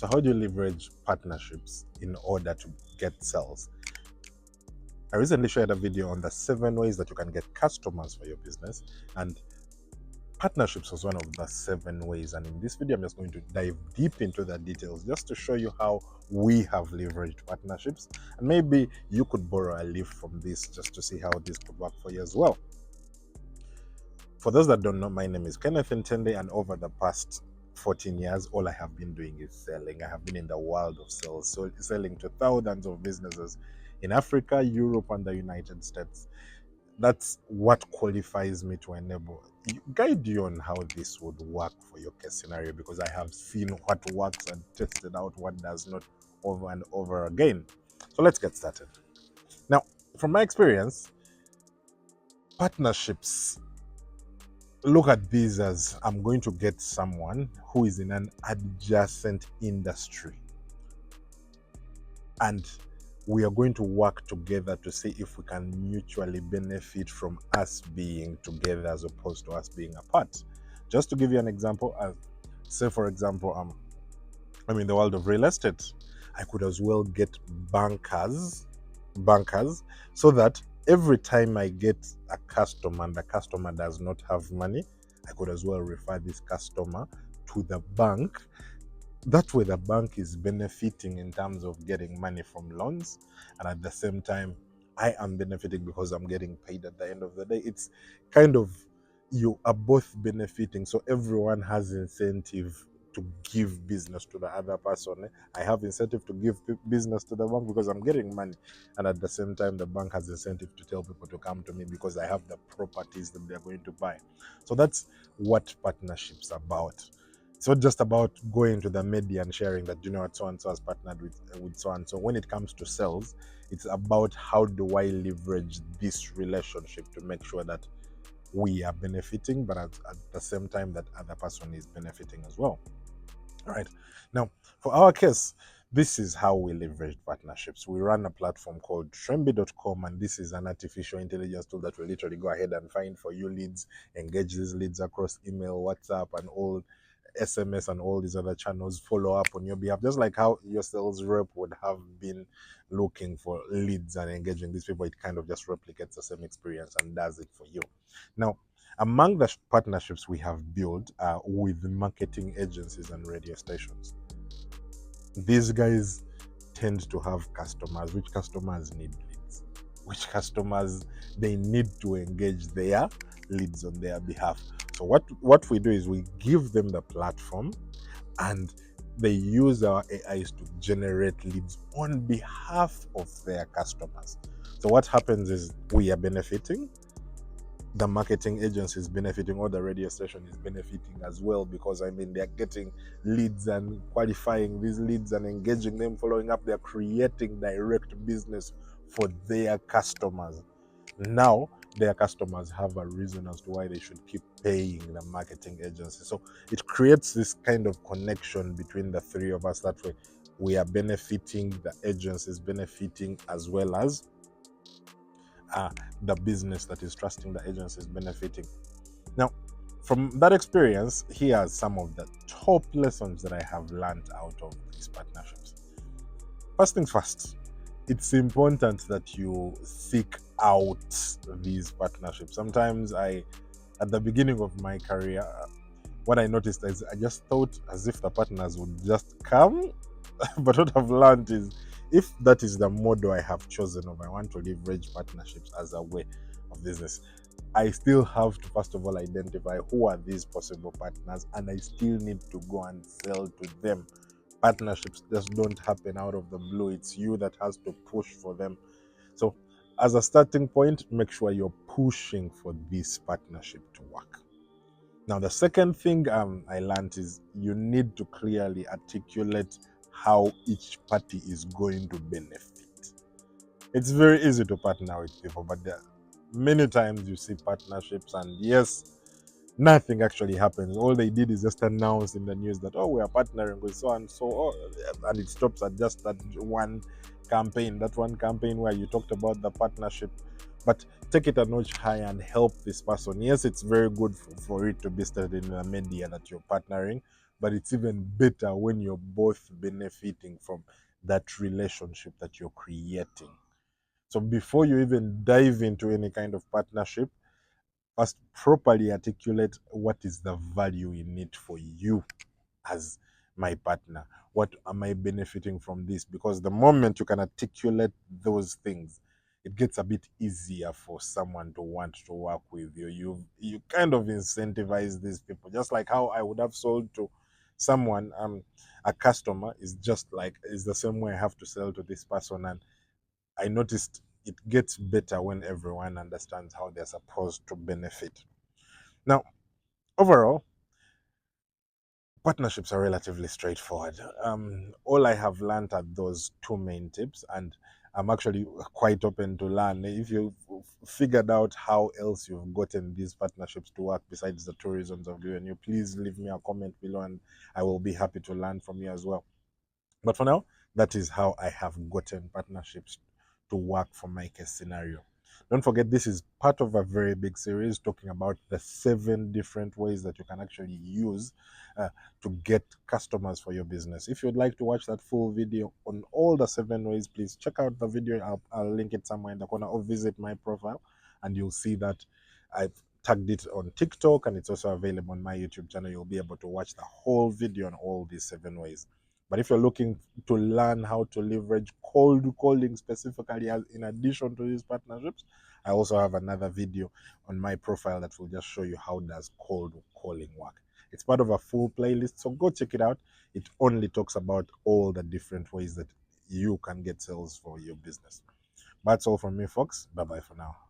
So how do you leverage partnerships in order to get sales? I recently shared a video on the 7 ways that you can get customers for your business, and partnerships was one of the 7 ways. And in this video, I'm just going to dive deep into the details just to show you how we have leveraged partnerships. And maybe you could borrow a leaf from this just to see how this could work for you as well. For those that don't know, my name is Kenneth Ntende, and over the past 14 years, all I have been doing is selling. I have been in the world of sales, so selling to thousands of businesses in Africa, Europe, and the United States. That's what qualifies me to guide you on how this would work for your case scenario, because I have seen what works and tested out what does not over and over again. So let's get started. Now, from my experience, partnerships, look at these as I'm going to get someone who is in an adjacent industry, and we are going to work together to see if we can mutually benefit from us being together as opposed to us being apart. Just to give you an example, say for example, I'm in the world of real estate. I could as well get bankers, so that every time I get a customer and the customer does not have money, I could as well refer this customer to the bank. That way the bank is benefiting in terms of getting money from loans, and at the same time I am benefiting because I'm getting paid at the end of the day. It's kind of, you are both benefiting, so everyone has incentive to give business to the other person. I have incentive to give business to the bank because I'm getting money, and at the same time the bank has incentive to tell people to come to me because I have the properties that they're going to buy. So that's what partnerships about. It's not just about going to the media and sharing that, you know what, so and so has partnered with so and so. When it comes to sales, it's about how do I leverage this relationship to make sure that we are benefiting, but at the same time that other person is benefiting as well. All right. Now, for our case, this is how we leverage partnerships. We run a platform called Tremby.com, and this is an artificial intelligence tool that will literally go ahead and find for you leads, engage these leads across email, WhatsApp, and all SMS and all these other channels, follow up on your behalf, just like how your sales rep would have been looking for leads and engaging these people. It kind of just replicates the same experience and does it for you. Now, among the partnerships we have built are with marketing agencies and radio stations. These guys tend to have customers. Which customers need leads? Which customers they need to engage their leads on their behalf? So what we do is we give them the platform, and they use our AIs to generate leads on behalf of their customers. So what happens is we are benefiting, the marketing agency is benefiting, or the radio station is benefiting as well, because they're getting leads and qualifying these leads and engaging them, following up. They're creating direct business for their customers. Now their customers have a reason as to why they should keep paying the marketing agency. So it creates this kind of connection between the three of us. That way we are benefiting, the agency is benefiting, as well as the business that is trusting the agency is benefiting. Now, from that experience, here are some of the top lessons that I have learned out of these partnerships. First things first, it's important that you seek out these partnerships. Sometimes at the beginning of my career, what I noticed is I just thought as if the partners would just come. But what I've learned is, if that is the model I have chosen of, I want to leverage partnerships as a way of business, I still have to first of all identify who are these possible partners, and I still need to go and sell to them. Partnerships just don't happen out of the blue. It's you that has to push for them. So as a starting point, make sure you're pushing for this partnership to work. Now, the second thing I learned is you need to clearly articulate how each party is going to benefit. It's very easy to partner with people, but many times you see partnerships and yes, nothing actually happens. All they did is just announce in the news that, oh, we are partnering with so and so, and it stops at just that one campaign where you talked about the partnership. But take it a notch higher and help this person. Yes, it's very good for it to be stated in the media that you're partnering, but it's even better when you're both benefiting from that relationship that you're creating. So before you even dive into any kind of partnership, first properly articulate what is the value in it for you as my partner. What am I benefiting from this? Because the moment you can articulate those things, it gets a bit easier for someone to want to work with you. You kind of incentivize these people, just like how I would have sold to someone. A customer is the same way I have to sell to this person, and I noticed it gets better when everyone understands how they're supposed to benefit. Now, overall, partnerships are relatively straightforward. All I have learned are those two main tips, and I'm actually quite open to learn. If you've figured out how else you've gotten these partnerships to work besides the two reasons I've given you, please leave me a comment below, and I will be happy to learn from you as well. But for now, that is how I have gotten partnerships to work for my case scenario. Don't forget, this is part of a very big series talking about the 7 different ways that you can actually use uh, to get customers for your business. If you'd like to watch that full video on all the 7 ways, please check out the video. I'll link it somewhere in the corner, or visit my profile and you'll see that I've tagged it on TikTok, and it's also available on my YouTube channel. You'll be able to watch the whole video on all these 7 ways. But if you're looking to learn how to leverage cold calling specifically in addition to these partnerships, I also have another video on my profile that will just show you how does cold calling work. It's part of a full playlist, so go check it out. It only talks about all the different ways that you can get sales for your business. That's all from me, folks. Bye bye for now.